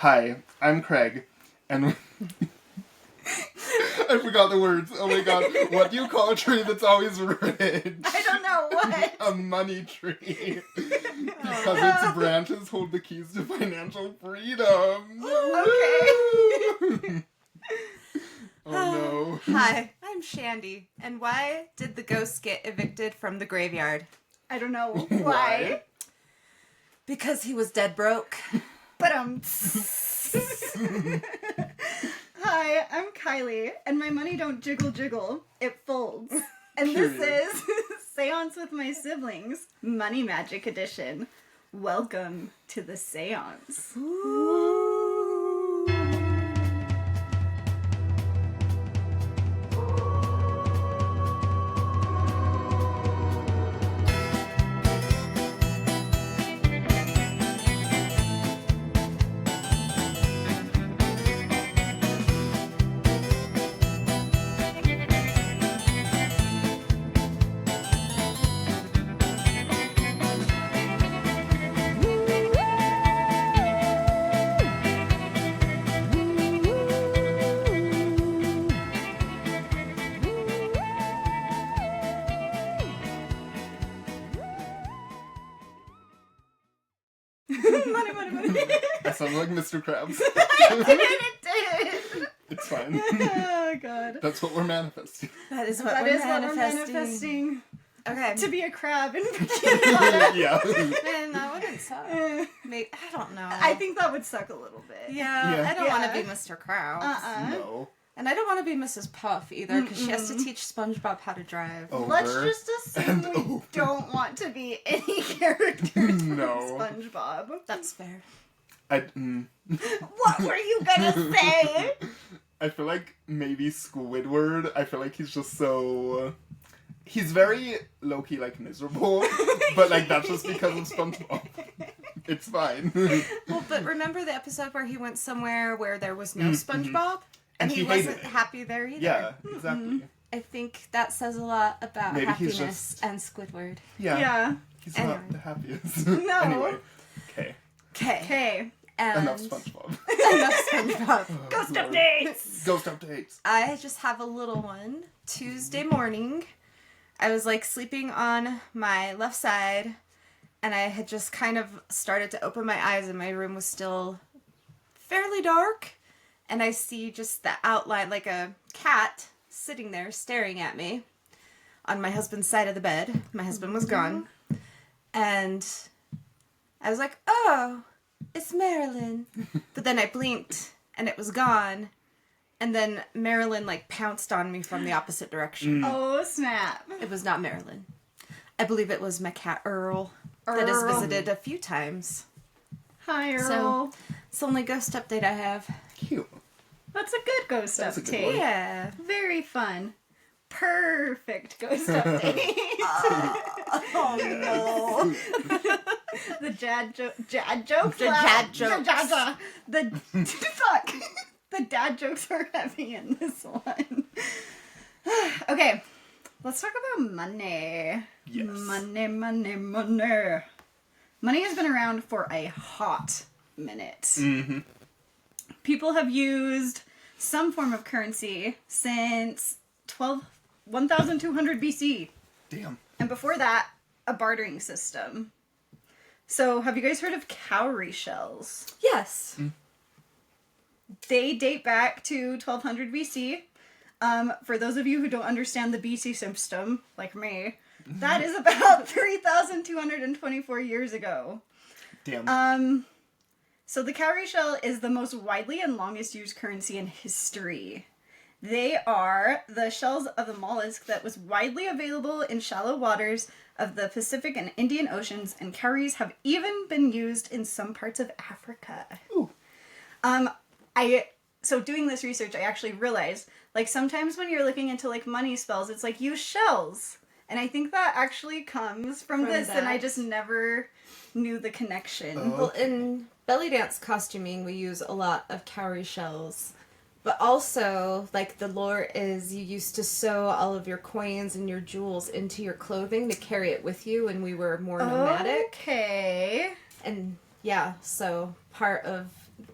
Hi, I'm Craig, and I forgot the words. Oh my god. What do you call a tree that's always rich? I don't know what. A money tree. Because its branches hold the keys to financial freedom. Okay. Oh no. Hi, I'm Shandy. And why did the ghost get evicted from the graveyard? I don't know why. Because he was dead broke. But Hi, I'm Kylie, and my money don't jiggle jiggle, it folds. And Period. This is Seance With My Siblings, Money Magic Edition. Welcome to the seance. Money. I sound like Mr. Krabs. It did. It's fine. Oh, God. That's what we're manifesting. That is what That we're is what we're manifesting. manifesting. Okay. To be a crab in Bikini Yeah. Man, that wouldn't suck. Maybe, I don't know. I think that would suck a little bit. Yeah, I don't want to Yeah. be Mr. Krabs. No. And I don't want to be Mrs. Puff either, because she has to teach SpongeBob how to drive. Over Let's just assume and we over. don't want to be any characters No. from SpongeBob. That's fair. What were you gonna say? I feel like maybe Squidward. I feel like he's just so... He's very low-key, like, miserable. But, like, that's just because of SpongeBob. It's fine. Well, but remember the episode where he went somewhere where there was no SpongeBob? And he he hated wasn't it. happy there either. Yeah, exactly. I think that says a lot about Maybe he's happiness just- and Squidward. Yeah. He's Anyway. not the happiest. No. Anyway. Okay. Okay. And Enough SpongeBob. enough SpongeBob. Oh, Ghost Lord. updates! Ghost updates. I just have a little one. Tuesday morning, I was like sleeping on my left side, and I had just kind of started to open my eyes, and my room was still fairly dark. And I see just the outline, like a cat sitting there staring at me on my husband's side of the bed. My husband was gone. And I was like, oh, it's Marilyn. But then I blinked and it was gone. And then Marilyn like pounced on me from the opposite direction. Oh, snap. It was not Marilyn. I believe it was my cat Earl that has Earl. visited a few times. Hi, Earl. So it's the only ghost update I have. Cute. That's a good ghost That's a good update. one. Yeah. Very fun. Perfect ghost update. Oh no. The jad jokes. The jad jokes. Fuck. The dad jokes are heavy in this one. Okay, let's talk about money. Yes. Money. Money has been around for a hot minute. Mm-hmm. People have used some form of currency since 1200 BC. Damn. And before that, a bartering system. So, have you guys heard of cowrie shells? Yes. They date back to 1200 BC. For those of you who don't understand the BC system, like me, that is about 3,224 years ago. Damn. So the cowrie shell is the most widely and longest used currency in history. They are the shells of the mollusk that was widely available in shallow waters of the Pacific and Indian Oceans, and cowries have even been used in some parts of Africa. Ooh. So doing this research, I actually realized, like, sometimes when you're looking into, like, money spells, it's like, use shells. And I think that actually comes from this, and I that. just never knew the connection. Oh. Well, in belly dance costuming, we use a lot of cowrie shells. But also, like, the lore is you used to sew all of your coins and your jewels into your clothing to carry it with you when we were more nomadic. Okay. And, yeah, so part of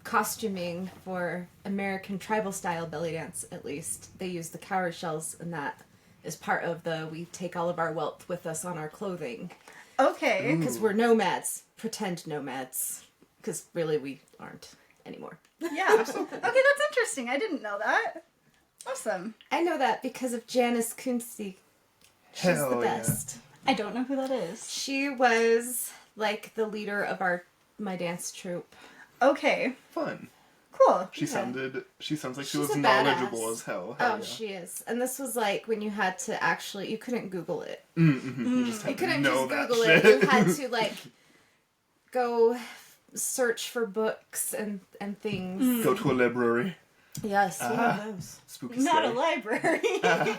costuming for American tribal style belly dance, at least, they use the cowrie shells, and that is part of we take all of our wealth with us on our clothing. Okay. Because we're nomads. Pretend nomads. Because really we aren't anymore. Yeah. Okay, that's interesting. I didn't know that. Awesome. I know that because of Janice Kunze. She's Hell the yeah. best. I don't know who that is. She was like the leader of my dance troupe. Okay. Fun. Cool. She sounds like she She's was a knowledgeable badass. as hell. Oh, Hell yeah. she is. And this was like when you had to actually, you couldn't Google it. You just You had to couldn't know just that Google shit. it. You had to like go search for books and things. Go to a library. Yes, one of those. Spooky Not a scary. library.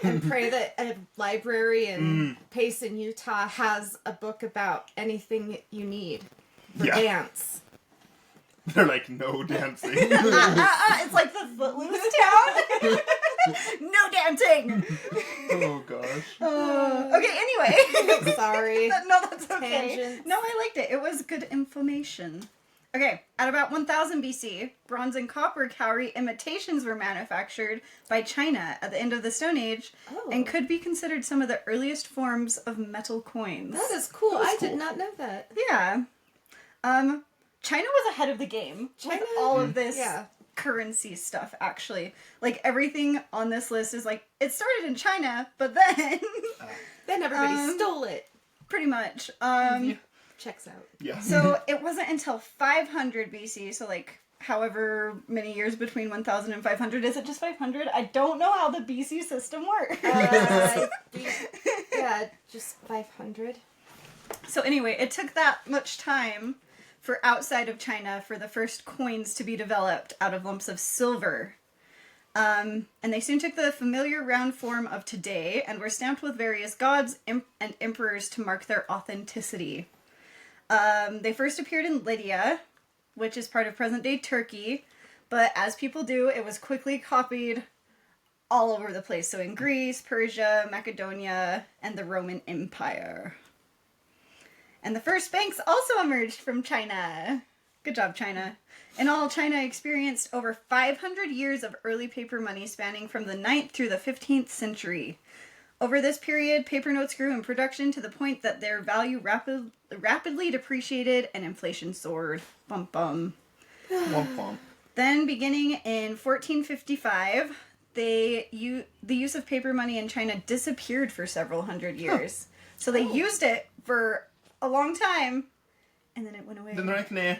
And pray that a library in Payson, Utah has a book about anything you need for Yeah. dance. They're like, no dancing. It's like the Footloose town. No dancing. Oh gosh. Okay, anyway. Sorry. No, that's okay. Tangents. No, I liked it. It was good information. Okay, at about 1000 BC, bronze and copper cowrie imitations were manufactured by China at the end of the Stone Age and could be considered some of the earliest forms of metal coins. That is cool. That's I cool. did not know that. Yeah. China was ahead of the game with all of this Yeah. currency stuff, actually. Like, everything on this list is like, it started in China, but then... Then everybody stole it. pretty much. Checks out. Yeah. So it wasn't until 500 BC, so like however many years between 1000 and 500, is it just 500? I don't know how the BC system works. Yeah, just 500. So anyway, it took that much time for outside of China for the first coins to be developed out of lumps of silver. And they soon took the familiar round form of today and were stamped with various gods and emperors to mark their authenticity. They first appeared in Lydia, which is part of present-day Turkey, but as people do, it was quickly copied all over the place. So in Greece, Persia, Macedonia, and the Roman Empire. And the first banks also emerged from China. Good job, China. In all, China experienced over 500 years of early paper money spanning from the 9th through the 15th century. Over this period, paper notes grew in production to the point that their value rapidly depreciated and inflation soared. Bum bum. Womp womp. Then, beginning in 1455, the use of paper money in China disappeared for several hundred years. So they used it for a long time, and then it went away. Then they're like, nah.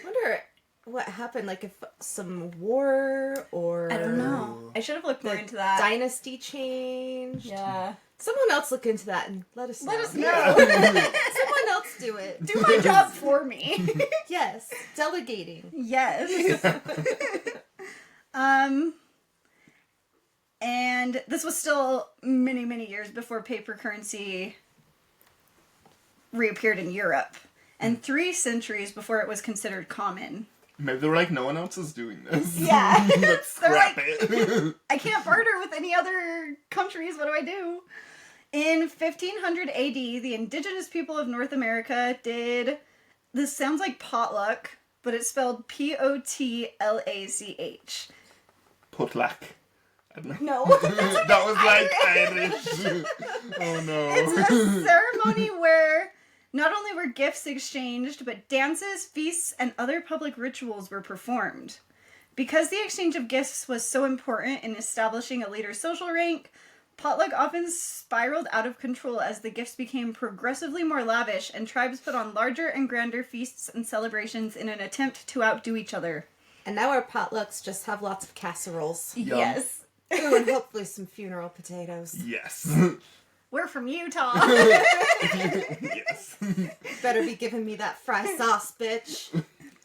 Wonder what happened, like if some war or... I don't know. I should have looked more into that. Dynasty changed. Yeah. Someone else look into that and let us know. Let us know. Someone else do it. Do my job for me. Yes. Delegating. Yes. And this was still many, many years before paper currency reappeared in Europe. And 3 centuries before it was considered common. Maybe they were like, no one else is doing this. Yeah. Let's scrap it. I can't barter with any other countries. What do I do? In 1500 AD, the indigenous people of North America did... This sounds like potluck, but it's spelled Potlach. Potluck. I don't know. No. That was like Irish. Oh no. It's a ceremony where not only were gifts exchanged, but dances, feasts, and other public rituals were performed. Because the exchange of gifts was so important in establishing a leader's social rank, potluck often spiraled out of control as the gifts became progressively more lavish and tribes put on larger and grander feasts and celebrations in an attempt to outdo each other. And now our potlucks just have lots of casseroles. Yum. Yes. Ooh, and hopefully some funeral potatoes. Yes. We're from Utah. Yes. Better be giving me that fry sauce, bitch.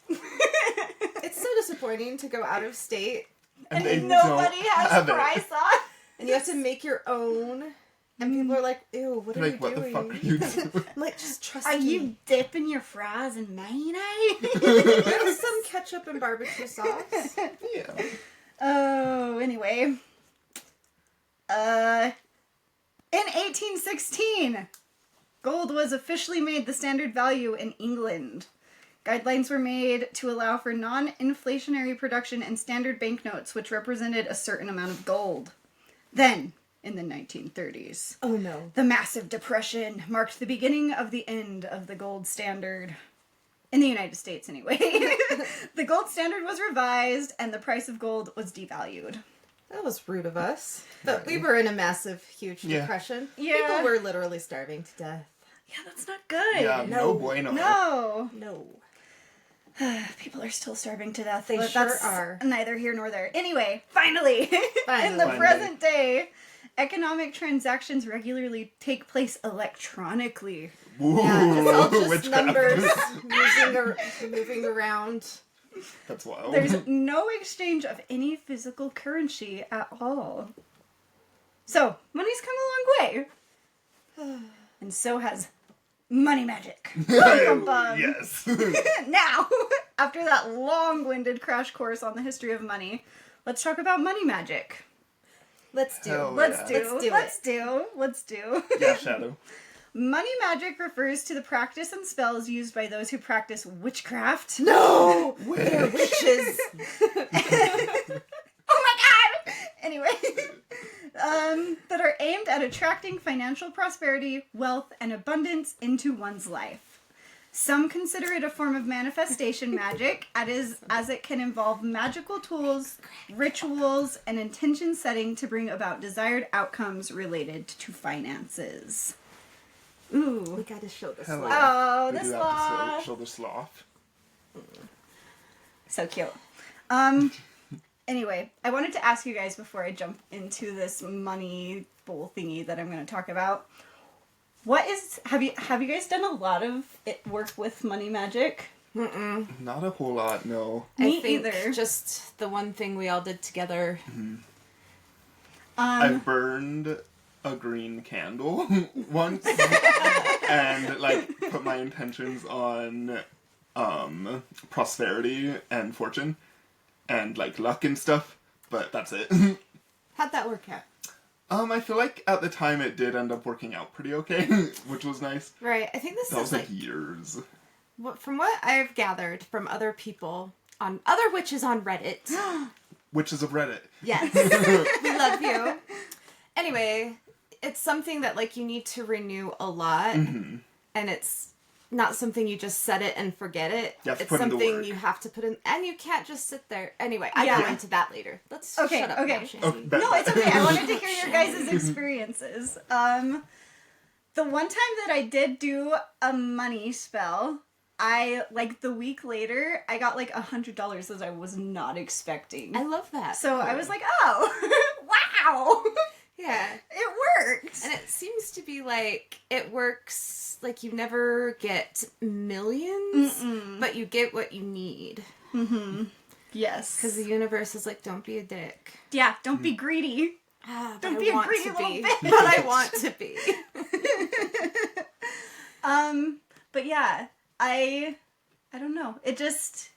It's so disappointing to go out of state And they nobody don't has have it. fry sauce. and you have to make your own. And people are like, ew, what are Like, you what the doing? fuck are you doing? I'm like, just trust Are me. you dipping your fries in mayonnaise? There's some ketchup and barbecue sauce. Yeah. Oh, anyway. In 1816, gold was officially made the standard value in England. Guidelines were made to allow for non-inflationary production and standard banknotes, which represented a certain amount of gold. Then, in the 1930s, Oh no. the massive depression marked the beginning of the end of the gold standard. In the United States, anyway. The gold standard was revised, and the price of gold was devalued. That was rude of us. But we were in a massive, huge depression. Yeah. People were literally starving to death. Yeah, that's not good. Yeah, no bueno. No. No. People are still starving to death. They but sure that's are. neither here nor there. Anyway, finally, in the Finally. present day, economic transactions regularly take place electronically. Ooh, Yeah, it's all just witchcraft. numbers moving around. That's wild. There's no exchange of any physical currency at all. So, money's come a long way. And so has money magic. Bum, bum, bum. Yes. Now, after that long-winded crash course on the history of money, let's talk about money magic. Let's do. Hell Let's yeah. do. Let's do. Yeah, Shadow. Money magic refers to the practice and spells used by those who practice witchcraft. No! Witch. They're witches. Oh my god! Anyway, that are aimed at attracting financial prosperity, wealth, and abundance into one's life. Some consider it a form of manifestation magic, as it can involve magical tools, rituals, and intention setting to bring about desired outcomes related to finances. We Ooh. gotta show this Hell light. yeah. Oh, We the do have to sloth. show the sloth. So cute. Anyway, I wanted to ask you guys before I jump into this money bowl thingy that I'm going to talk about. Have you guys done a lot of work with money magic? Not a whole lot, no. Me I think either. just the one thing we all did together. I burned a green candle once and like put my intentions on prosperity and fortune and like luck and stuff, but that's it. How'd that work out? I feel like at the time it did end up working out pretty okay, which was nice. Right. I think this That is was like years. from what I've gathered from other people on other witches on Reddit. Witches of Reddit. Yes. We love you. Anyway, it's something that like you need to renew a lot, and it's not something you just set it and forget it. You have to It's put in the something work. you have to put in, and you can't just sit there. Anyway, I Yeah. go into that later. Let's Okay, shut up okay. now, Shandy. Oh, bet. No, it's okay. I wanted to hear your guys' experiences. The one time that I did do a money spell, the week later, I got like $100 that I was not expecting. I love that. So I was like, oh, wow, yeah. it worked. And it seems to be like it works like you never get millions, but you get what you need. Yes. Because the universe is like, don't be a dick. Yeah, don't be greedy. But Don't I be a want greedy to little be. bitch. But I want to be. But yeah, I don't know. It's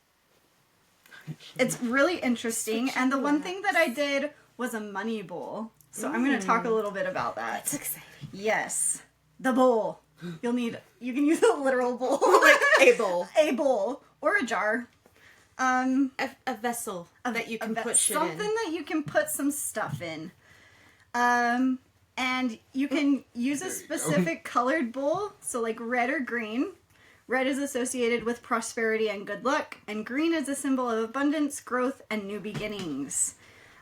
really interesting. And the one thing that I did was a money bowl. So I'm going to talk a little bit about that. That's exciting. Yes. The bowl. You can use a literal bowl. Like a bowl. A bowl. Or a jar. A vessel that you can put shit something in. that you can put some stuff in. And you can use a specific colored bowl, so like red or green. Red is associated with prosperity and good luck, and green is a symbol of abundance, growth, and new beginnings,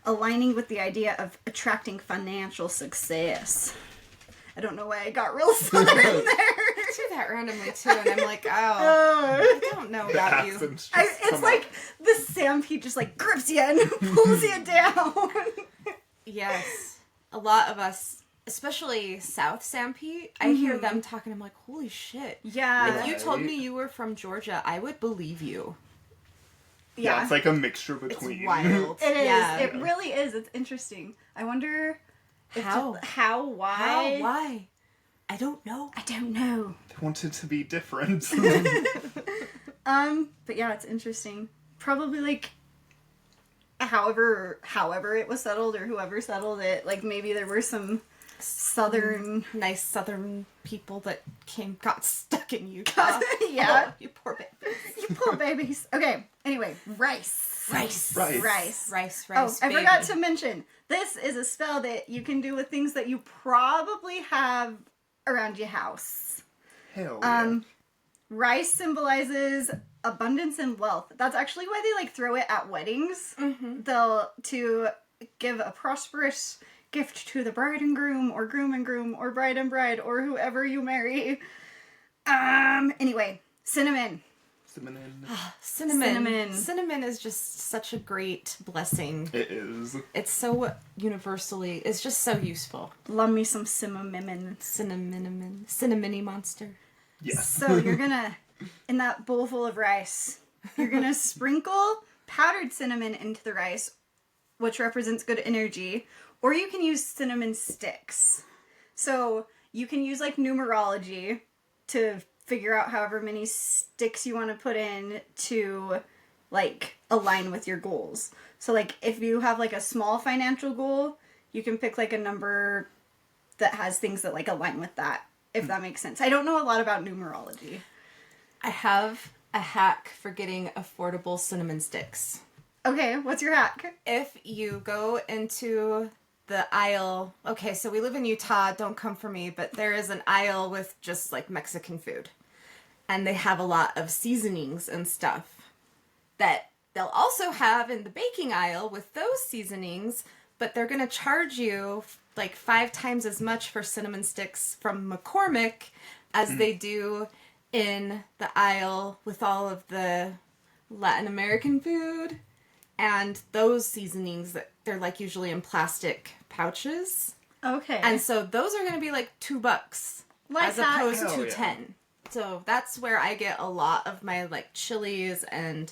aligning with the idea of attracting financial success. I don't know why I got real southern there. I do that randomly too, and I'm like, oh, I don't know The about you. accents just It's come like up. the stampede just like grips you and pulls you down. Yes. A lot of us, especially South Stampede, I hear them talking, I'm like, holy shit. Yeah. If you told me you were from Georgia, I would believe you. Yeah, it's like a mixture It's between. wild. It is. Yeah. It really is. It's interesting. I wonder if How? why? How? Why? I don't know. I don't know. They wanted to be different. But yeah, it's interesting. Probably like however it was settled or whoever settled it, like maybe there were some southern. Nice southern people that got stuck in Utah. Yeah. Oh, you poor baby. You poor babies. Okay, anyway, rice. Rice. Oh, I forgot to mention, this is a spell that you can do with things that you probably have around your house. Hell yeah. Rice symbolizes abundance and wealth. That's actually why they like throw it at weddings. They'll to give a prosperous gift to the bride and groom, or groom and groom, or bride and bride, or whoever you marry. Anyway, cinnamon. Cinnamon is just such a great blessing. It is. It's so universally, it's just so useful. Love me some cinnamon. Cinnamony monster. Yes. So you're gonna, in that bowl full of rice, you're gonna sprinkle powdered cinnamon into the rice, which represents good energy, or you can use cinnamon sticks. So you can use like numerology to figure out however many sticks you want to put in to like align with your goals. So like if you have like a small financial goal, you can pick like a number that has things that like align with that, if that makes sense. I don't know a lot about numerology. I have a hack for getting affordable cinnamon sticks. Okay, what's your hack? If you go into the aisle, okay, so we live in Utah, don't come for me, but there is an aisle with just like Mexican food. And they have a lot of seasonings and stuff that they'll also have in the baking aisle with those seasonings, but they're going to charge you like 5 times as much for cinnamon sticks from McCormick as they do in the aisle with all of the Latin American food. And those seasonings, they're like usually in plastic pouches. Okay. And so those are going to be like $2 Like as that. opposed Hell to yeah. 10. So that's where I get a lot of my like chilies and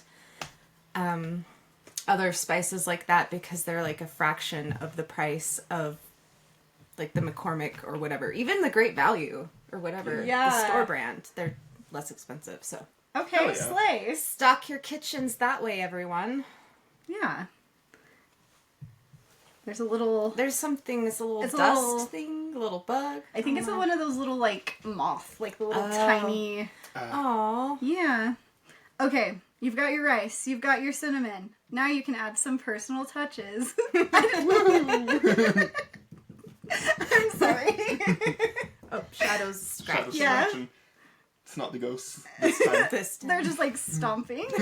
other spices like that, because they're like a fraction of the price of like the McCormick or whatever. Even the Great Value or whatever, Yeah. the store brand, they're less expensive. So Okay, Oh, yeah. slay. stock your kitchens that way, everyone. Yeah. There's a little... There's something, it's a little It's a dust little- thing, a little bug. I think it's one of those little, like, moth. Like, the little tiny... Aww. Yeah. Okay, you've got your rice. You've got your cinnamon. Now you can add some personal touches. I'm sorry. Oh, shadows scratch. Shadows Yeah. scratching. It's not the ghosts this time. This time. They're just, like, stomping. You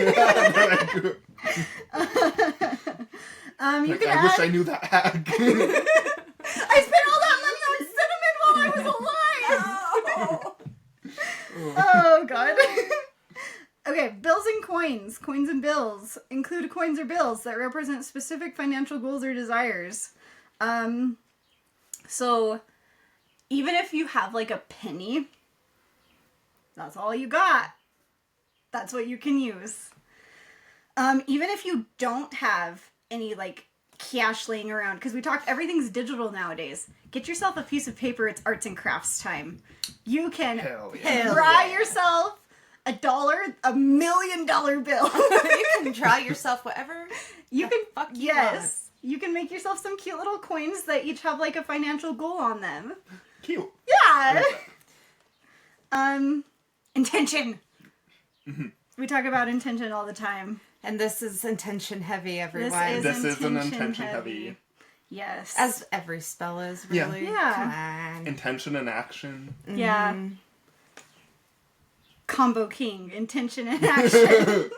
Like, can I add... wish I knew that hack. I spent all that money on cinnamon while I was alive! Oh, God. Okay, bills and coins. Coins and bills. Include coins or bills that represent specific financial goals or desires. So, even if you have, like, a penny, that's all you got. That's what you can use. Even if you don't have any, like, cash laying around, because we talked, everything's digital nowadays. Get yourself a piece of paper. It's arts and crafts time. You can Hell yeah. draw yourself $1 million bill. You can draw yourself whatever. You can, fuck you yes. You can make yourself some cute little coins that each have, like, a financial goal on them. Cute. Yeah. Intention. Mm-hmm. We talk about intention all the time. And this is intention heavy, everyone. This is an intention heavy. Yes. As every spell is, Yeah. really. Yeah. Come on. Intention and action. Yeah. Combo king. Intention and action.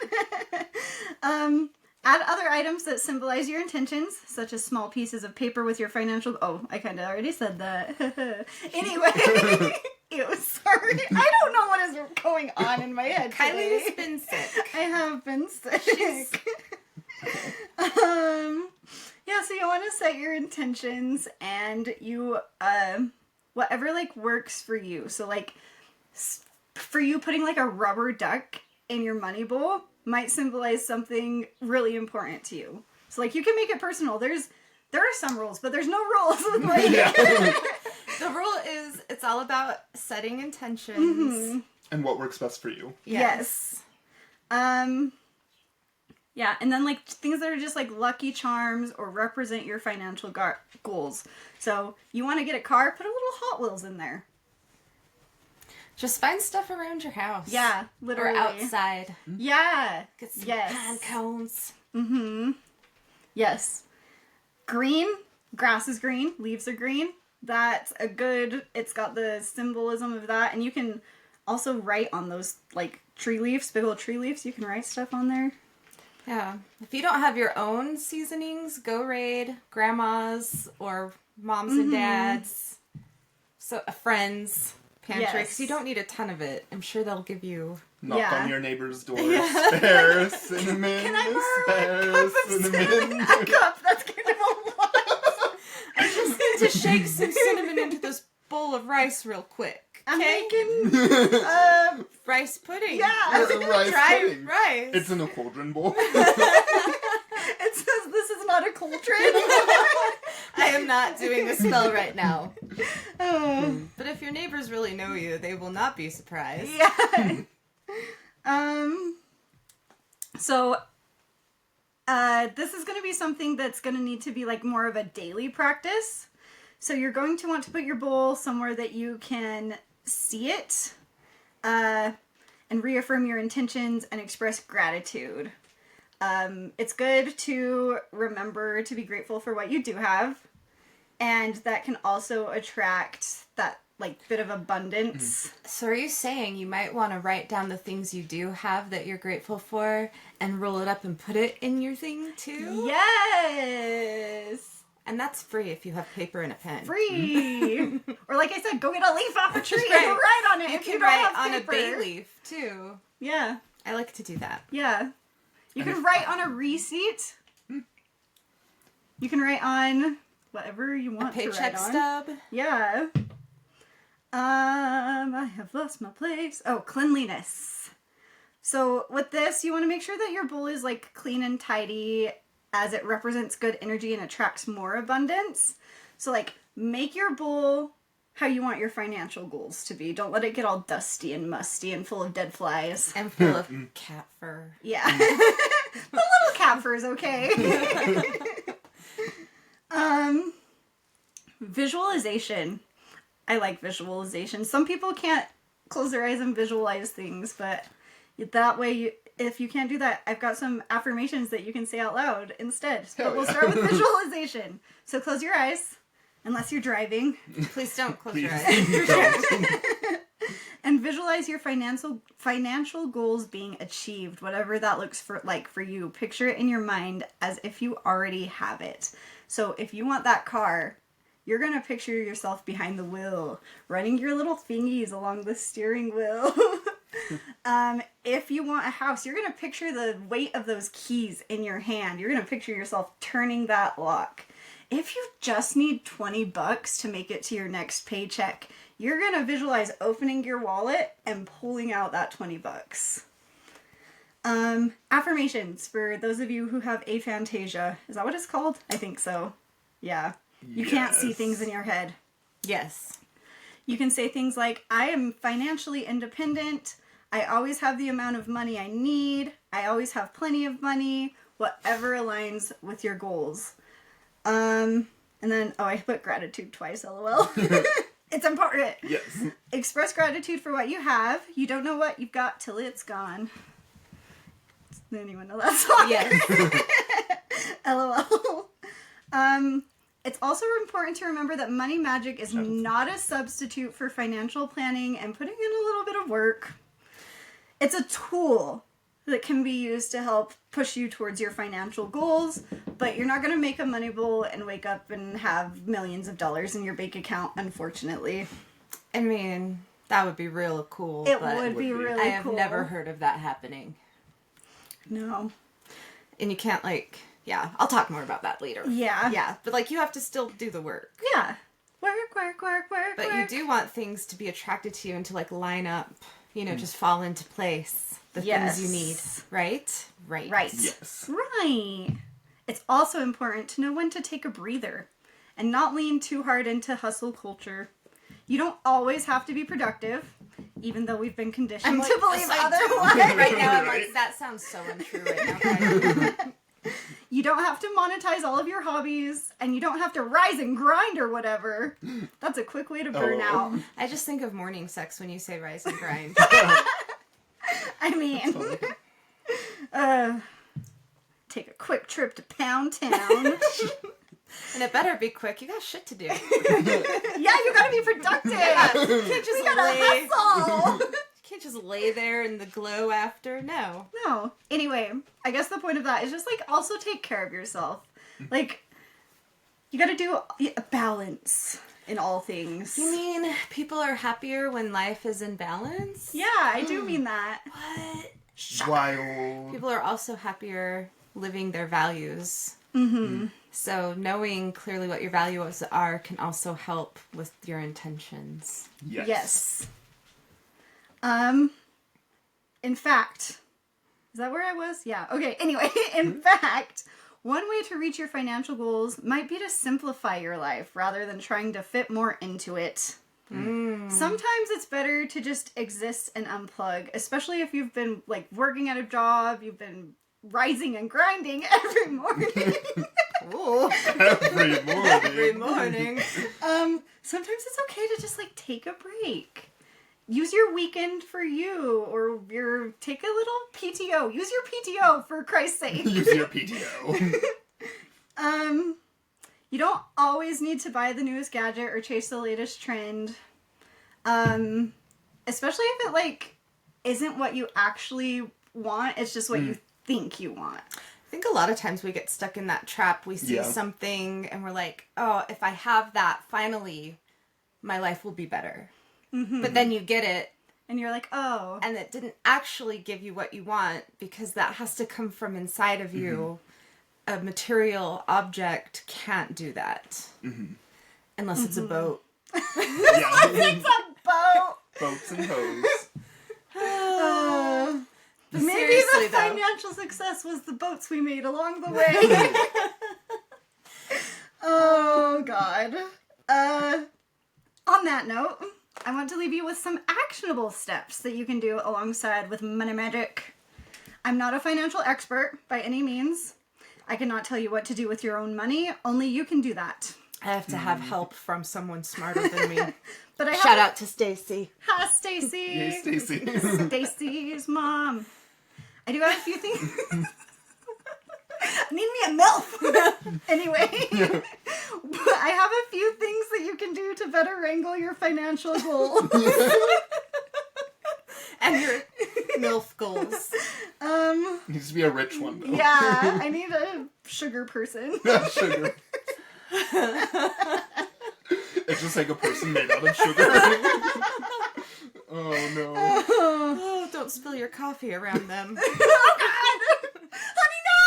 Add other items that symbolize your intentions, such as small pieces of paper with your financial... Oh, I kind of already said that. Anyway. Ew, sorry. I don't know what is going on in my head Kylie today. has been sick. I have been sick. Yeah, so you want to set your intentions and you, whatever, like, works for you. So, like, for you, putting, like, a rubber duck in your money bowl might symbolize something really important to you. So, like, you can make it personal. There are some rules, but there's no rules. Like, Yeah. The rule is, it's all about setting intentions. Mm-hmm. And what works best for you. Yes. Yeah, and then like things that are just like lucky charms or represent your financial goals. So you want to get a car, put a little Hot Wheels in there. Just find stuff around your house. Yeah, literally. Or outside. Yeah. Get some Yes. pine cones. Mm-hmm. Yes. Green. Grass is green. Leaves are green. That's a good... It's got the symbolism of that. And you can also write on those, like, tree leaves, big old tree leaves. You can write stuff on there. Yeah. If you don't have your own seasonings, go raid grandma's or mom's and dad's, so friends' pantry. Yes. 'Cause you don't need a ton of it. I'm sure they'll give you... Knock Yeah. on your neighbor's door. Spare cinnamon. Can I borrow spare a cup of cinnamon? A cup. That's kind of a lot. I just need to shake some cinnamon into this bowl of rice real quick. I'm Okay? making Rice pudding. yeah. Rice Dry pudding. rice. It's in a cauldron bowl. It says this is not a cauldron. I am not doing a spell right now. Oh. But if your neighbors really know you, they will not be surprised. Yeah. So, this is going to be something that's going to need to be like more of a daily practice. So you're going to want to put your bowl somewhere that you can see it, and reaffirm your intentions and express gratitude. It's good to remember to be grateful for what you do have, and that can also attract that like bit of abundance. So are you saying you might want to write down the things you do have that you're grateful for and roll it up and put it in your thing too? Yes! And that's free if you have paper and a pen. Free! Or like I said, go get a leaf off a tree Right. and write on it You if can you don't write have on a paper. bay leaf too. Yeah, I like to do that. yeah. You And can write on a receipt. You can write on whatever you want to Paycheck write on. stub. Yeah. I have lost my place. Oh, cleanliness. So with this, you want to make sure that your bowl is like clean and tidy, as it represents good energy and attracts more abundance. So like make your bowl how you want your financial goals to be. Don't let it get all dusty and musty and full of dead flies. And full of cat fur. Yeah. The little cat fur is okay. Visualization. I like visualization. Some people can't close their eyes and visualize things, but that way, if you can't do that, I've got some affirmations that you can say out loud instead. But we'll start with visualization. So close your eyes, unless you're driving, Please don't close Please your eyes. don't. and visualize your financial goals being achieved, whatever that looks like for you. Picture it in your mind as if you already have it. So if you want that car, you're going to picture yourself behind the wheel, running your little fingies along the steering wheel. If you want a house, you're going to picture the weight of those keys in your hand. You're going to picture yourself turning that lock. If you just need $20 to make it to your next paycheck, you're going to visualize opening your wallet and pulling out that $20. Affirmations for those of you who have aphantasia. Is that what it's called? I think so. Yeah. You can't see Yes. things in your head. Yes. You can say things like, I am financially independent. I always have the amount of money I need. I always have plenty of money. Whatever aligns with your goals. And then, I put gratitude twice, lol. It's important. Yes. Express gratitude for what you have. You don't know what you've got till it's gone. Does anyone know that song? Yes. LOL. It's also important to remember that money magic is not a substitute for financial planning and putting in a little bit of work. It's a tool that can be used to help push you towards your financial goals, but you're not going to make a money bowl and wake up and have millions of dollars in your bank account, unfortunately. I mean, that would be real cool. It but would be really I have cool. never heard of that happening. No. And you can't yeah, I'll talk more about that later. Yeah. Yeah, but you have to still do the work. Yeah. Work. But you do want things to be attracted to you and to line up, just fall into place. The things you need, right? Right. Yes. Right. It's also important to know when to take a breather and not lean too hard into hustle culture. You don't always have to be productive. even though we've been conditioned I'm like, to believe yes, I do. otherwise. Right now, I'm Right. like, that sounds so untrue right now. You don't have to monetize all of your hobbies, and you don't have to rise and grind or whatever. That's a quick way to burn out. I just think of morning sex when you say rise and grind. I mean, take a quick trip to Pound Town. And it better be quick. You got shit to do. Yeah, you gotta be productive. You can't just You gotta lay. hustle. You can't just lay there in the glow after. No. No. Anyway, I guess the point of that is just, like, also take care of yourself. Like, you gotta do a balance in all things. You mean people are happier when life is in balance? Yeah, I do mean that. What? Wild. People are also happier living their values. Mm-hmm. So knowing clearly what your values are can also help with your intentions. Yes. In fact, is that where I was? Yeah. Okay. Anyway, in fact, one way to reach your financial goals might be to simplify your life rather than trying to fit more into it. Sometimes it's better to just exist and unplug, especially if you've been, like, working at a job, you've been rising and grinding every morning. Ooh. Every morning. Every morning. Sometimes it's okay to just, like, take a break. Use your weekend for you, or take a little PTO. Use your PTO, for Christ's sake. Use your PTO. You don't always need to buy the newest gadget or chase the latest trend. Especially if it, like, isn't what you actually want. It's just what you think you want. I think a lot of times we get stuck in that trap. We see something and we're like, oh, if I have that, finally, my life will be better. Mm-hmm. But then you get it. And you're like, oh. And it didn't actually give you what you want because that has to come from inside of you. A material object can't do that. Unless it's a boat. Yeah. It's a boat! Boats and hoes. Maybe seriously, the though. financial success was the boats we made along the way. Oh, God. On that note, I want to leave you with some actionable steps that you can do alongside with money magic. I'm not a financial expert by any means. I cannot tell you what to do with your own money. Only you can do that. I have to have help from someone smarter than me. But I have Shout out to Stacy. Hi, Stacy. Yay, Stacy. Stacy's mom. I do have a few things. I need me a MILF. Anyway, but I have a few things that you can do to better wrangle your financial goals. And your MILF goals. Needs to be a rich one, though. Yeah, I need a sugar person. Sugar. It's just like a person made out of sugar. Oh, no. Oh, don't spill your coffee around them. Oh, God! Honey, no!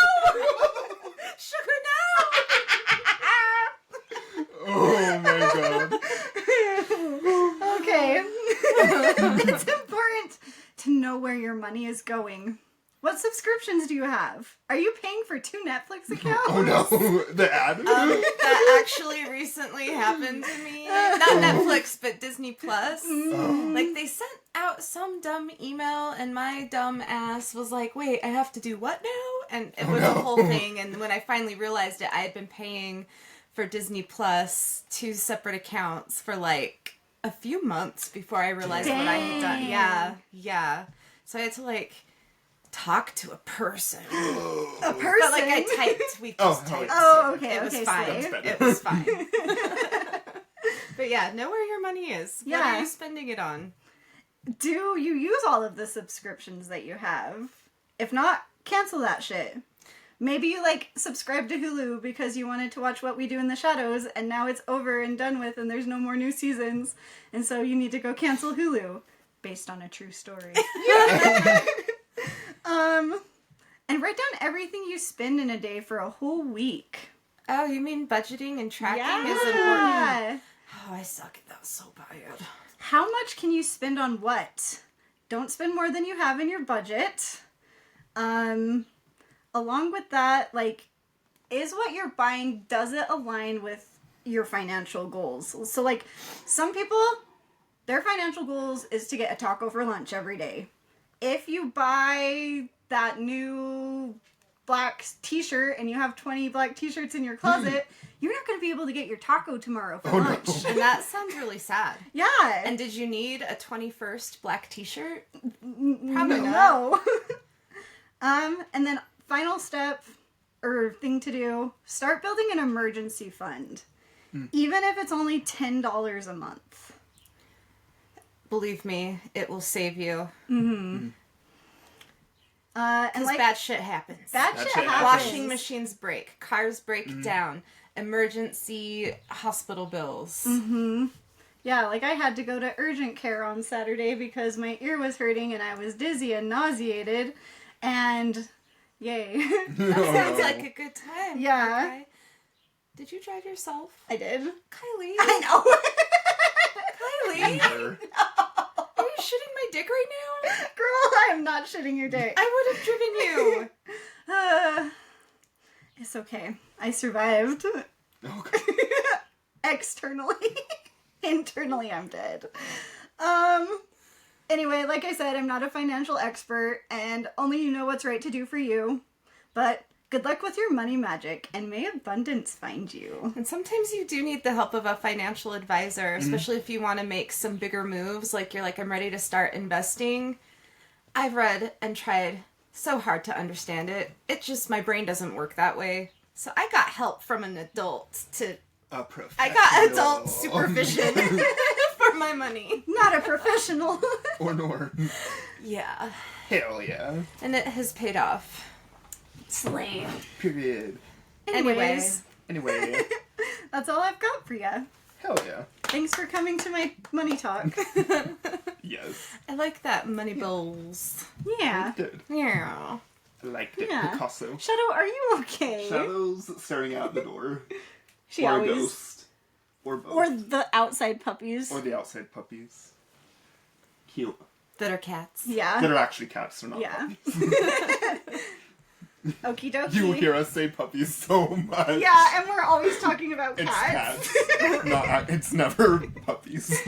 Sugar, no! Oh, my God. Okay. It's important to know where your money is going. What subscriptions do you have? Are you paying for 2 Netflix accounts? Oh, no. The ad? That actually recently happened to me. Not Netflix, but Disney Plus. Like, they sent out some dumb email, and my dumb ass was like, wait, I have to do what now? And it was a whole thing, and when I finally realized it, I had been paying for Disney Plus 2 separate accounts for, like, a few months before I realized what I had done. Yeah. So I had to, like, talk to a person. A person? But, like, I typed. We just typed. Oh, okay. It was okay, fine. slay. Better. It was fine. But yeah, know where your money is. What Yeah. are you spending it on? Do you use all of the subscriptions that you have? If not, cancel that shit. Maybe you, like, subscribe to Hulu because you wanted to watch What We Do in the Shadows, and now it's over and done with, and there's no more new seasons, and so you need to go cancel Hulu. Based on a true story. And write down everything you spend in a day for a whole week. Oh, you mean budgeting and tracking is important? Yeah. Oh, I suck at that so bad. How much can you spend on what? Don't spend more than you have in your budget. Along with that, like, is what you're buying, does it align with your financial goals? So, like, some people Their financial goals is to get a taco for lunch every day. If you buy that new black t-shirt and you have 20 black t-shirts in your closet, you're not going to be able to get your taco tomorrow for lunch. No. And that sounds really sad. Yeah. And did you need a 21st black t-shirt? Probably not. no. And then final step or thing to do, start building an emergency fund. Even if it's only $10 a month. Believe me, it will save you. And Because like bad shit happens. bad That shit shit happens. Washing machines break. Cars break down. Emergency hospital bills. Yeah, like I had to go to urgent care on Saturday because my ear was hurting and I was dizzy and nauseated. And yay. Sounds like a good time. Yeah. Okay. Did you drive yourself? I did. Kylie. I know. Kylie. Neither. Are you shitting my dick right now? Girl, I am not shitting your dick. I would have driven you. It's okay. I survived. Okay. Externally. Internally, I'm dead. Anyway, like I said, I'm not a financial expert, and only you know what's right to do for you. But good luck with your money magic, and may abundance find you. And sometimes you do need the help of a financial advisor, especially if you want to make some bigger moves. Like you're like, I'm ready to start investing. I've read and tried so hard to understand it. It just, my brain doesn't work that way. So I got help from an adult to... A professional. I got adult supervision for my money. Not a professional. Or nor. Yeah. Hell yeah. And it has paid off. Slay. Period. Anyways, Anyway. that's all I've got for you. Hell yeah. Thanks for coming to my money talk. Yes. I like that money bills. Yeah. Good. Yeah. I liked it. Yeah. Picasso. Shadow, are you okay? Shadows staring out the door. She or always... a ghost. Or both. Or the outside puppies. Or the outside puppies. Cute. That are cats. Yeah. That are actually cats, they're not Yeah. puppies. Okie dokie. You hear us say puppies so much. Yeah, and we're always talking about It's cats. cats. It's never puppies.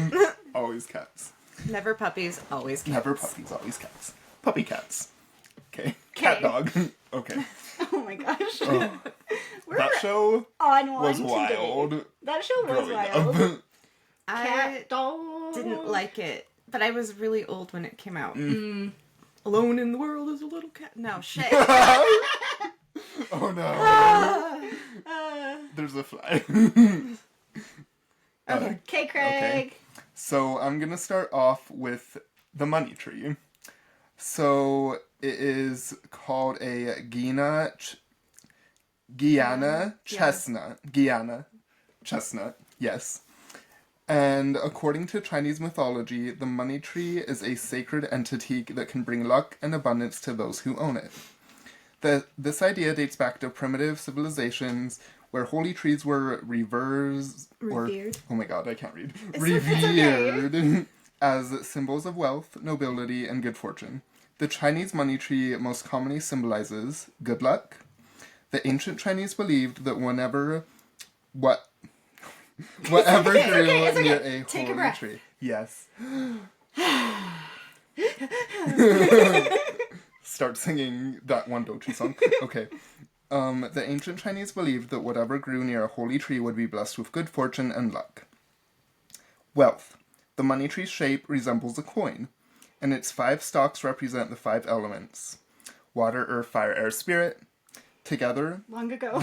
Always cats. Never puppies, always cats. Never puppies, always cats. Puppy cats. Okay. Cat dog. Okay. Oh my gosh. Oh. We're That show on one was today. wild. That show was Growing wild. up. I Cat dog. didn't like it, but I was really old when it came out. Alone in the world is a little cat. No, shit. Oh no. There's a fly. Okay, Craig. So I'm gonna start off with the money tree. So it is called a Guiana chestnut. Guiana chestnut, yes. And according to Chinese mythology, the money tree is a sacred entity that can bring luck and abundance to those who own it. This idea dates back to primitive civilizations where holy trees were revered. Oh my god, I can't read. Revered as symbols of wealth, nobility, and good fortune. The Chinese money tree most commonly symbolizes good luck. The ancient Chinese believed that whatever grew near a Take a holy breath. tree. Yes. Start singing that one Dochi song. Okay. The ancient Chinese believed that whatever grew near a holy tree would be blessed with good fortune and luck. Wealth. The money tree's shape resembles a coin, and its 5 stalks represent the 5 elements. Water, earth, fire, air, spirit. Together, Long ago.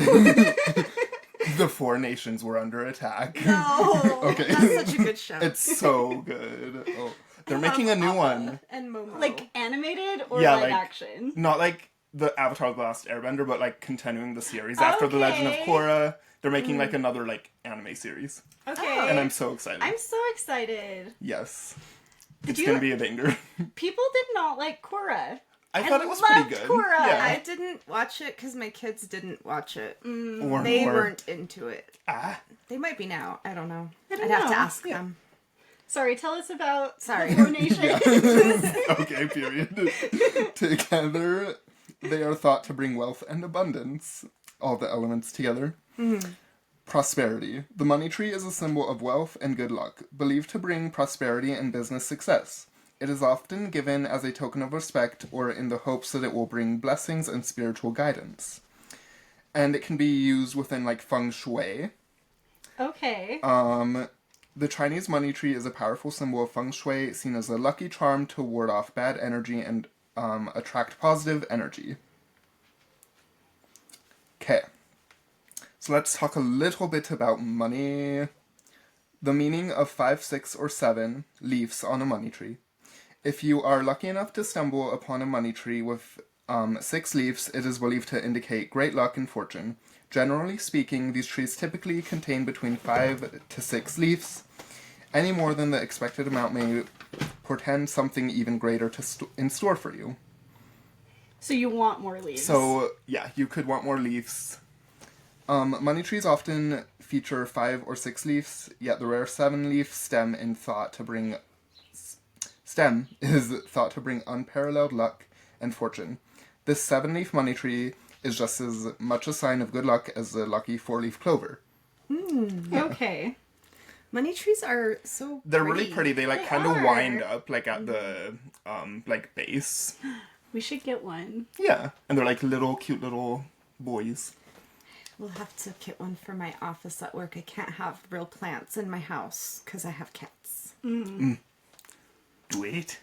the 4 nations were under attack. No. Okay. That's such a good show. It's so good. Oh, they're making a new one. And Momo. Like animated or Yeah, live like- action? Not like the Avatar: The Last Airbender, but like continuing the series after The Legend of Okay. Korra. They're making like another like anime series, Okay. and I'm so excited. I'm so excited. Yes, Did it's you- gonna be a banger. People did not like Korra. I thought it was pretty loved good. Korra. I Yeah. didn't watch it because my kids didn't watch it. Or They more. weren't into it. Ah, They might be now. I don't know. don't I'd have to know. ask them. Sorry, tell us about Sorry. the 4 nations. okay, period. Together, they are thought to bring wealth and abundance. All the elements together. Prosperity. The money tree is a symbol of wealth and good luck, believed to bring prosperity and business success. It is often given as a token of respect or in the hopes that it will bring blessings and spiritual guidance. And it can be used within, like, feng shui. Okay. The Chinese money tree is a powerful symbol of feng shui, seen as a lucky charm to ward off bad energy and attract positive energy. Okay. So let's talk a little bit about money. The meaning of 5, 6, or 7 leaves on a money tree. If you are lucky enough to stumble upon a money tree with 6 leaves, it is believed to indicate great luck and fortune. Generally speaking, these trees typically contain between 5 to 6 leaves. Any more than the expected amount may portend something even greater in store for you. So you want more leaves. So, yeah, you could want more leaves. Money trees often feature 5 or 6 leaves, yet the rare 7-leaf stem is thought to bring unparalleled luck and fortune. This 7-leaf money tree is just as much a sign of good luck as the lucky 4-leaf clover. Okay. Money trees are so They're pretty. really pretty. They like They kind of are. wind up like at the like base. We should get one. Yeah, and they're like cute little boys. We'll have to get one for my office at work. I can't have real plants in my house because I have cats. Do it.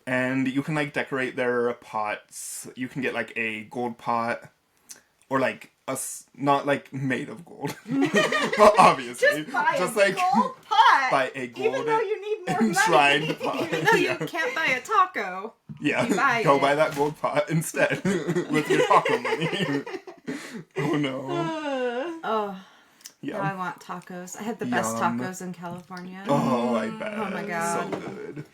And you can like decorate their pots. You can get like a gold pot, or like not like made of gold. Well, obviously, Just buy a like gold pot. buy a gold Even though you need more money. enshrined pot. No, you can't buy a taco. Yeah, You buy go it. buy that gold pot instead with your taco money. Oh no. Oh, Yeah. now I want tacos. I had the best Yum. tacos in California. Oh, I bet. Oh my God. So good.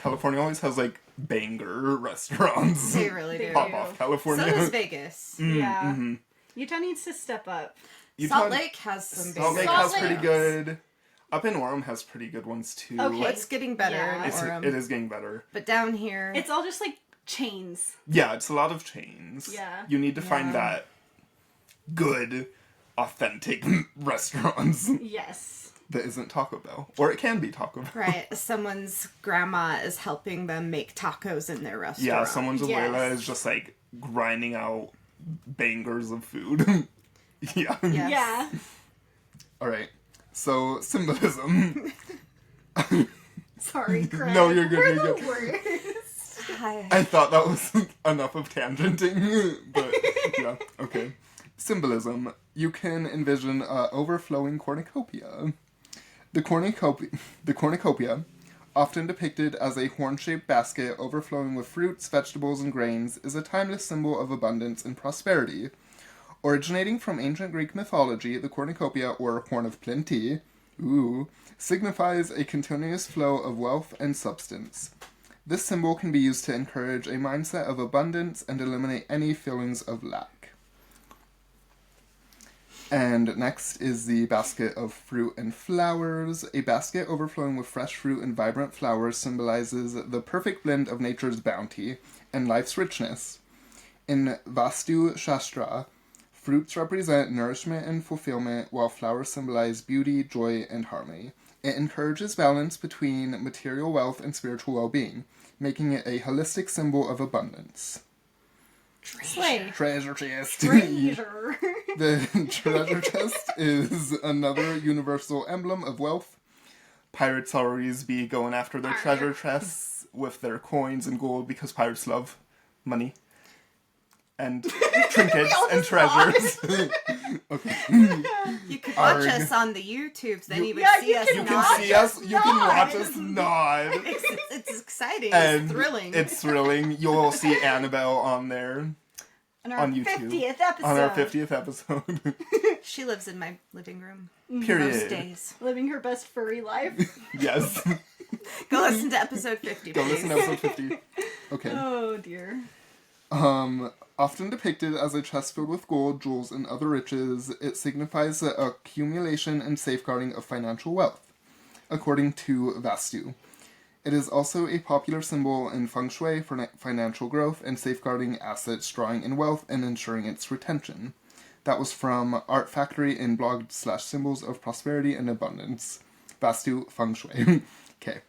California always has like banger restaurants. They really do. Pop off California. So does Vegas. Yeah. Mm-hmm. Utah needs to step up. Salt Lake has some Salt Lake bangers. has Salt pretty Lake. good. Up in Orem has pretty good ones too. Okay. It's getting better Yeah. in Orem. It is getting better. But down here, It's all just like chains. Yeah, it's a lot of chains. Yeah. You need to find Yeah. that good, authentic restaurants Yes. that isn't Taco Bell. Or it can be Taco Bell. right, someone's grandma is helping them make tacos in their restaurant. Yeah, someone's Yes. abuela is just like grinding out bangers of food. Yeah. Yes. Yeah. Alright. So, symbolism. Sorry, Craig. No, you're good, We're you're the good. worst. Hi. I thought that was enough of tangenting, but yeah, okay. Symbolism. You can envision a overflowing cornucopia. The cornucopia, often depicted as a horn-shaped basket overflowing with fruits, vegetables, and grains, is a timeless symbol of abundance and prosperity. Originating from ancient Greek mythology, the cornucopia, or horn of plenty, signifies a continuous flow of wealth and substance. This symbol can be used to encourage a mindset of abundance and eliminate any feelings of lack. And next is the basket of fruit and flowers. A basket overflowing with fresh fruit and vibrant flowers symbolizes the perfect blend of nature's bounty and life's richness. In Vastu Shastra, fruits represent nourishment and fulfillment, while flowers symbolize beauty, joy, and harmony. It encourages balance between material wealth and spiritual well-being, making it a holistic symbol of abundance. Slay. Treasure chest. Treasure. The treasure chest is another universal emblem of wealth. Pirates always be going after their treasure chests with their coins and gold because pirates love money. And trinkets and treasures. Okay. You could watch Arg. us on the YouTubes, then you would Yeah, see you us can You nod. can see us. You can nod. watch us nod. It's exciting. And It's thrilling. It's thrilling. You'll see Annabelle on there On our on YouTube. 50th episode. on our 50th episode. She lives in my living room Period. most days. Living her best furry life. Yes. Go listen to episode 50, Go please. listen to episode 50. Okay. Oh dear. Often depicted as a chest filled with gold, jewels, and other riches, it signifies the accumulation and safeguarding of financial wealth, according to Vastu. It is also a popular symbol in feng shui for financial growth and safeguarding assets, drawing in wealth and ensuring its retention. That was from Art Factory in blog/symbols of prosperity and abundance. Vastu Feng Shui. Okay.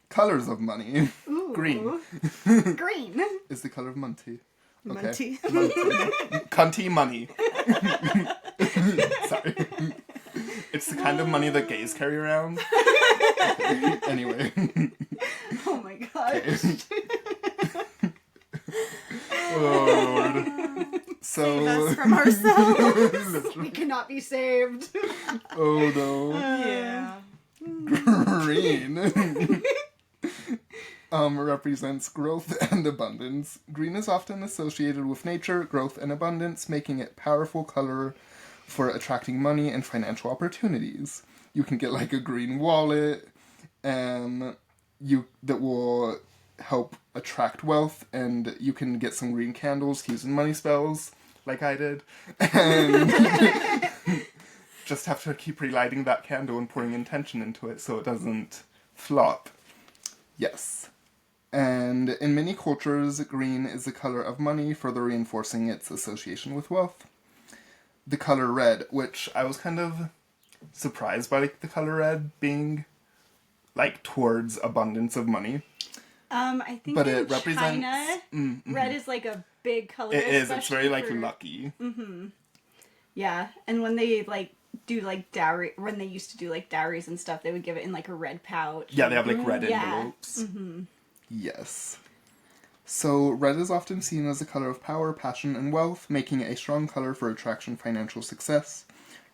Colors of money. Ooh. Green. Green. Is the color of money. Munty. Cunty money. Sorry. It's the kind of money that gays carry around. Anyway. Oh my gosh. Oh, Lord. So... Save us from ourselves. We cannot be saved. Oh, no. Yeah. Green. Represents growth and abundance. Green is often associated with nature, growth, and abundance, making it powerful color for attracting money and financial opportunities. You can get like a green wallet, that will help attract wealth, and you can get some green candles to use in money spells, like I did. And just have to keep relighting that candle and pouring intention into it so it doesn't flop. Yes. And in many cultures, green is the color of money, further reinforcing its association with wealth. The color red, which I was kind of surprised by, like, the color red being, like, towards abundance of money. I think But in it represents... China, red is like a big color. It is. It's very, like, for... lucky. Mm-hmm. Yeah, and when they, like, do, like, dowry... When they used to do, like, dowries and stuff, they would give it in, like, a red pouch. Yeah, they have, like, red Yeah. envelopes. Mm-hmm. Yes. So, red is often seen as a color of power, passion, and wealth, making it a strong color for attraction financial success.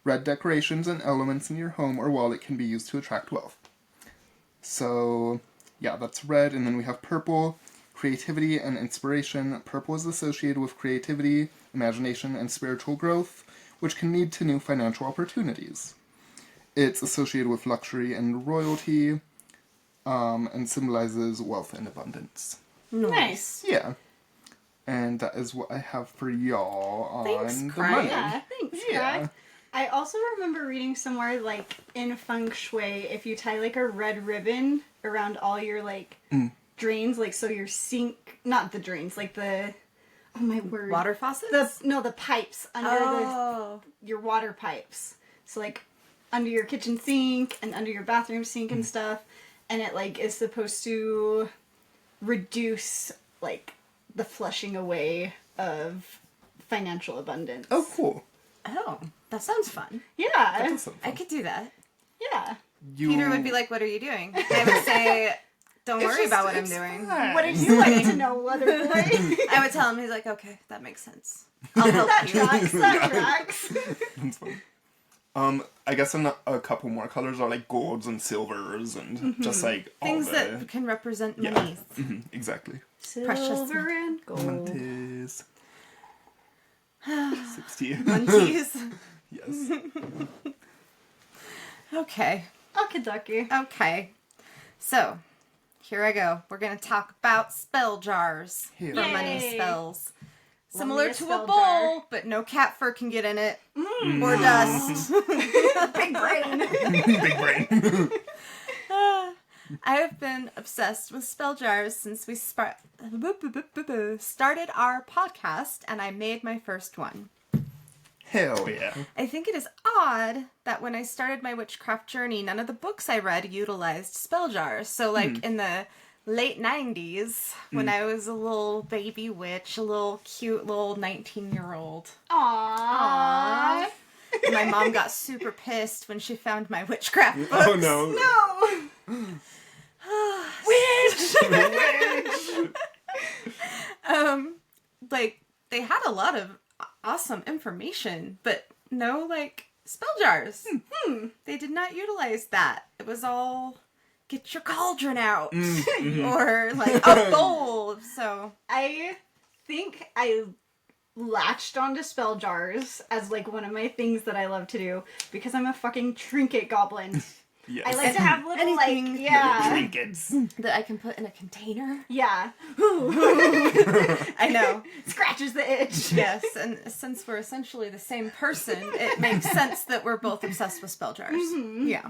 Red decorations and elements in your home or wallet can be used to attract wealth. So, yeah, that's red. And then we have purple, creativity and inspiration. Purple is associated with creativity, imagination, and spiritual growth, which can lead to new financial opportunities. It's associated with luxury and royalty, and symbolizes wealth and abundance. Nice. Yeah. And that is what I have for y'all on Thanks, the Craig. money. Yeah, thanks, Yeah. Craig. I also remember reading somewhere, like, in Feng Shui, if you tie, like, a red ribbon around all your, like, drains, like, so your sink... Not the drains, like, the... Oh, my word. Water faucets? The pipes under Oh. your water pipes. So, like, under your kitchen sink and under your bathroom sink and stuff. And it, like, is supposed to reduce, like, the flushing away of financial abundance. Oh, cool. Oh, that sounds fun. Yeah. That does sound I fun. could do that. Yeah. Peter would be like, "What are you doing?" I would say, "Don't worry about what I'm doing." What did you like to know, Weather Boy? I would tell him, he's like, "Okay, that makes sense. I'll help That you." tracks. That tracks. That's fun. I guess a couple more colors are like golds and silvers and just like all Things the... that can represent Yeah. money. Exactly. Silver and gold. Montes. 60. Monties. Yes. Okay. Okie Okay. So, here I go. We're going to talk about spell jars Here. for money Yay. spells. Love Similar me a to spell a bowl, jar. but no cat fur can get in it. Or dust. Big brain. Big brain. I have been obsessed with spell jars since we started our podcast, and I made my first one. Hell yeah. I think it is odd that when I started my witchcraft journey, none of the books I read utilized spell jars. So, like, in the late 90s, when I was a little baby witch, a little cute little 19-year-old. Aww. My mom got super pissed when she found my witchcraft books. Oh no. No. Like, they had a lot of awesome information, but no, like, spell jars. They did not utilize that. It was all, get your cauldron out. Or, like, a bowl. So, I think I latched onto spell jars as, like, one of my things that I love to do because I'm a fucking trinket goblin. Yes. I like to have little, Anything. like, yeah. Trinkets. that I can put in a container. Yeah. I know. Scratches the itch. Yes, and since we're essentially the same person, it makes sense that we're both obsessed with spell jars. Yeah.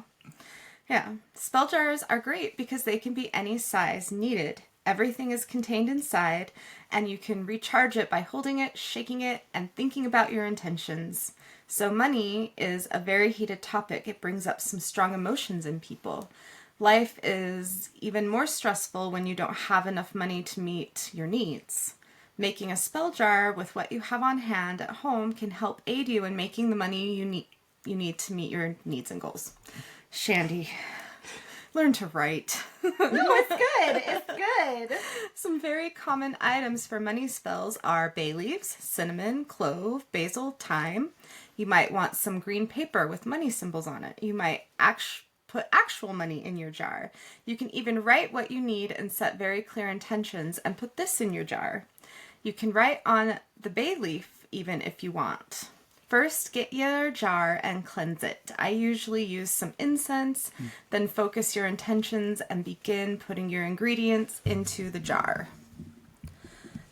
Yeah. Spell jars are great because they can be any size needed. Everything is contained inside, and you can recharge it by holding it, shaking it, and thinking about your intentions. So money is a very heated topic. It brings up some strong emotions in people. Life is even more stressful when you don't have enough money to meet your needs. Making a spell jar with what you have on hand at home can help aid you in making the money you need to meet your needs and goals. Shandy, learn to write. No, it's good. It's good. Some very common items for money spells are bay leaves, cinnamon, clove, basil, thyme. You might want some green paper with money symbols on it. You might put actual money in your jar. You can even write what you need and set very clear intentions and put this in your jar. You can write on the bay leaf even if you want. First, get your jar and cleanse it. I usually use some incense, then focus your intentions and begin putting your ingredients into the jar.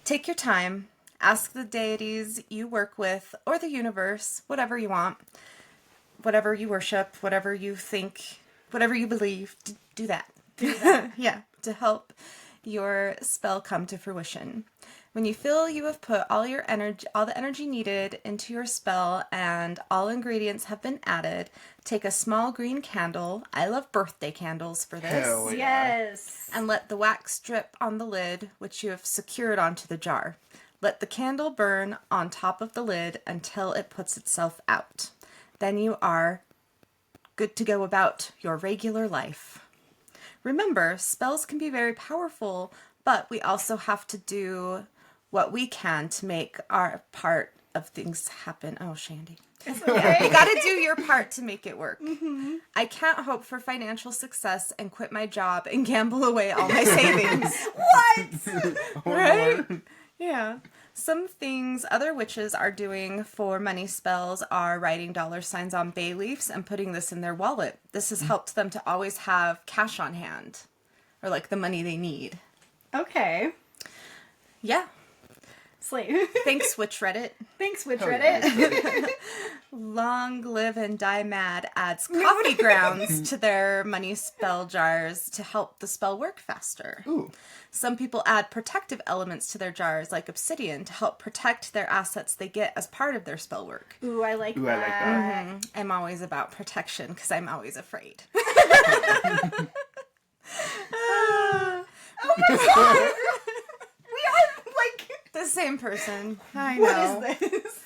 Take your time. Ask the deities you work with or the universe, whatever you want, whatever you worship, whatever you think, whatever you believe, do that. Do that. Yeah, to help your spell come to fruition. When you feel you have put all the energy needed into your spell and all ingredients have been added, take a small green candle. I love birthday candles for this. Hell yeah. Yes. And let the wax drip on the lid, which you have secured onto the jar. Let the candle burn on top of the lid until it puts itself out. Then you are good to go about your regular life. Remember, spells can be very powerful, but we also have to do what we can to make our part of things happen. Oh, Shandy. Okay. You gotta do your part to make it work. Mm-hmm. I can't hope for financial success and quit my job and gamble away all my savings. What? Oh, Right? Lord. Yeah. Some things other witches are doing for money spells are writing $signs on bay leaves and putting this in their wallet. This has helped them to always have cash on hand, or like the money they need. Okay. Yeah. Slate. Thanks, Witch Reddit. Thanks, Witch Hell Reddit. Long Live and Die Mad adds coffee grounds to their money spell jars to help the spell work faster. Ooh. Some people add protective elements to their jars, like obsidian, to help protect their assets they get as part of their spell work. Ooh, I like Ooh, I like that. that. I'm always about protection because I'm always afraid. Oh my god! We are like, The same person. I know. what is this?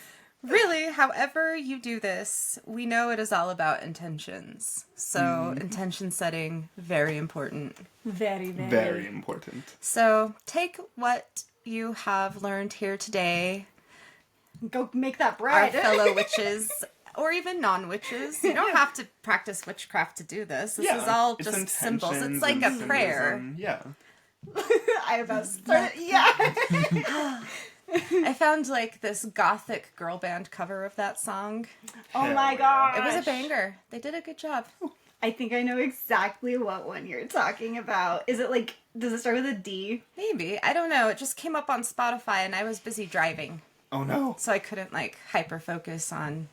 Really, however you do this, we know it is all about intentions. So, intention setting, very important. Very, very. Very important. So, take what you have learned here today, Go make that our bread. fellow witches, or even non-witches. You don't have to practice witchcraft to do this. This is all it's just symbols. It's intentions like and a prayer. symbolism. Yeah. I about started. Yeah. I found like this gothic girl band cover of that song. Oh Hell my yeah. god. It was a banger. They did a good job. I think I know exactly what one you're talking about. Is it like, does it start with a D? Maybe. I don't know. It just came up on Spotify and I was busy driving. Oh no. So I couldn't like hyper focus on.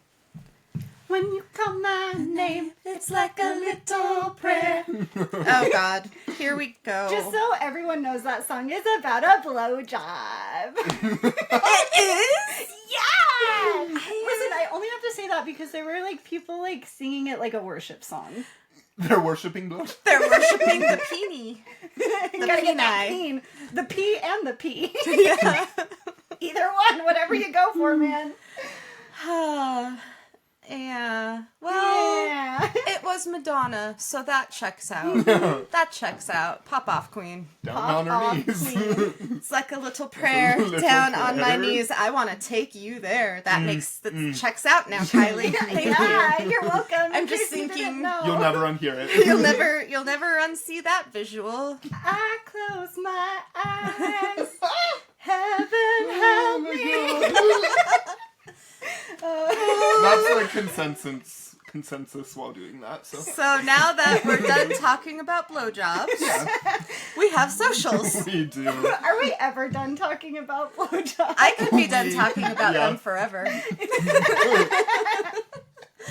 When you call my name, it's like a little prayer. Oh God. Here we go. Just so everyone knows, that song is about a blowjob. It is? Yeah! Listen, I only have to say that because there were like people like singing it like a worship song. They're worshipping blood. They're worshipping the peony. You gotta get that peni. peen. The P and the P. Yeah. Either one, whatever you go for, man. Yeah. Well, Yeah. it was Madonna, so that checks out. That checks out. Pop off, queen. Down Pop on her off, knees. queen. It's like a little prayer Little down on my prayer. knees. I want to take you there. That checks out now, Kylie. Thank Yeah, you. you're welcome. I'm in just case you didn't thinking know. You'll never unhear it. You'll never unsee that visual. I close my eyes. Heaven help me. That's like consensus while doing that. So So now that we're done talking about blowjobs, we have socials. we do. Are we ever done talking about blowjobs? I could be done talking about Yeah. them forever.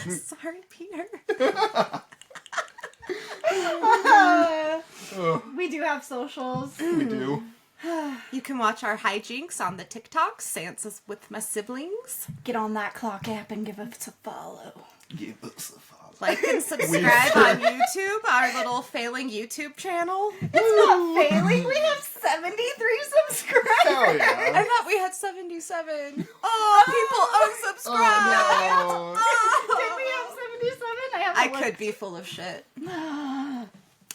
Sorry, Peter. Ugh. We do have socials. We do. You can watch our hijinks on the TikTok, Seance with My Siblings. Get on that clock app and give us a follow. Give us a follow. Like and subscribe on YouTube, our little failing YouTube channel. It's not failing. We have 73 subscribers. Hell yeah. I thought we had 77. Oh, people unsubscribe. Oh, no. Did we have 77? I could be full of shit.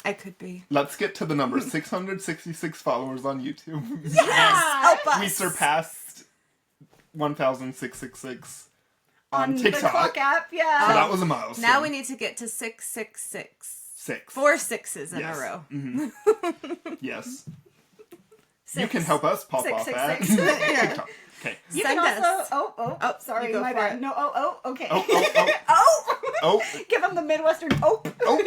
I could be. Let's get to the number 666 followers on YouTube. Yes! Help us. We surpassed 1,666 on the TikTok. clock app, yeah. So that was a milestone. Now we need to get to 666. 6. 4 6s in Yes. a row. Mm-hmm. Yes. You can help us pop off that. 666. Yeah. TikTok. Okay. You Send can us. also... Oh, sorry, you go my for bad. it. No, okay. Oh. Oh! Oh. Give them the Midwestern oh. Oh.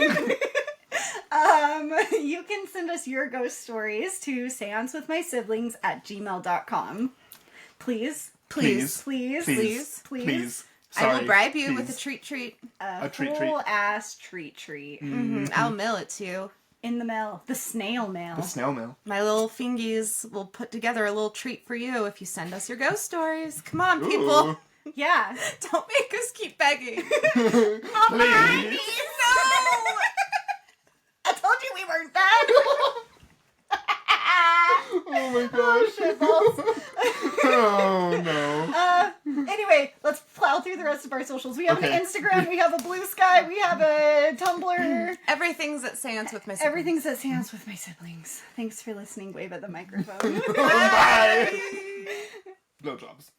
You can send us your ghost stories to seancewithmysiblings@gmail.com. Please. Please. I will bribe you please. with a treat. A treat. full ass treat. Mm-hmm. I'll mail it to you. In the mail. The snail mail. The snail mail. My little fingies will put together a little treat for you if you send us your ghost stories. Come on, people. Ooh. Yeah. Don't make us keep begging. Please. No! I told you we weren't bad. Oh my gosh. Shit balls. Oh no. Anyway, let's plow through the rest of our socials. We have Okay. an Instagram, we have a Blue Sky, we have a Tumblr. Everything's at Seance with My Siblings. Everything's at Seance with My Siblings. Thanks for listening. Wave at the microphone. Bye. Blowjobs.